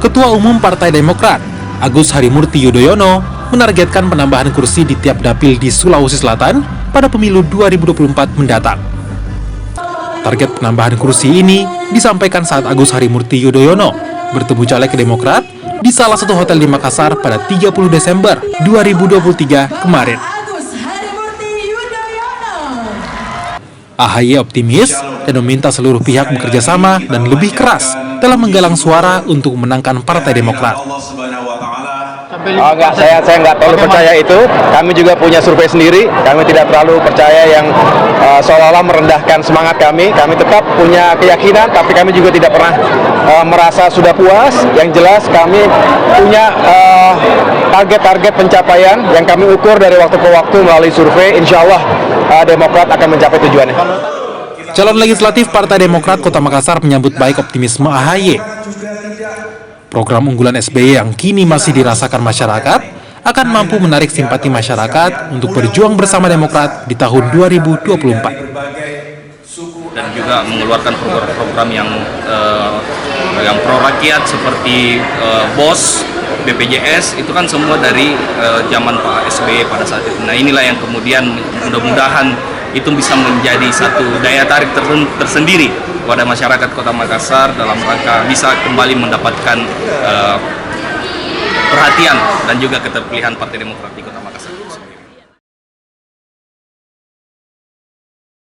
Ketua Umum Partai Demokrat, Agus Harimurti Yudhoyono, menargetkan penambahan kursi di tiap dapil di Sulawesi Selatan pada pemilu 2024 mendatang. Target penambahan kursi ini disampaikan saat Agus Harimurti Yudhoyono bertemu caleg Demokrat di salah satu hotel di Makassar pada 30 Desember 2023 kemarin. AHY optimis dan meminta seluruh pihak bekerja sama dan lebih keras dalam menggalang suara untuk memenangkan Partai Demokrat. Enggak, saya nggak terlalu percaya itu. Kami juga punya survei sendiri. Kami tidak terlalu percaya yang seolah-olah merendahkan semangat kami. Kami tetap punya keyakinan, tapi kami juga tidak pernah merasa sudah puas. Yang jelas kami punya target-target pencapaian yang kami ukur dari waktu ke waktu melalui survei. Insya Allah Demokrat akan mencapai tujuannya. Calon legislatif Partai Demokrat Kota Makassar menyambut baik optimisme AHY. Program unggulan SBY yang kini masih dirasakan masyarakat akan mampu menarik simpati masyarakat untuk berjuang bersama Demokrat di tahun 2024. Dan juga mengeluarkan program-program yang pro rakyat seperti BOS, BPJS, itu kan semua dari zaman Pak SBY pada saat itu. Nah, inilah yang kemudian mudah-mudahan itu bisa menjadi satu daya tarik tersendiri kepada masyarakat Kota Makassar dalam rangka bisa kembali mendapatkan perhatian dan juga keterpilihan Partai Demokrat di Kota Makassar.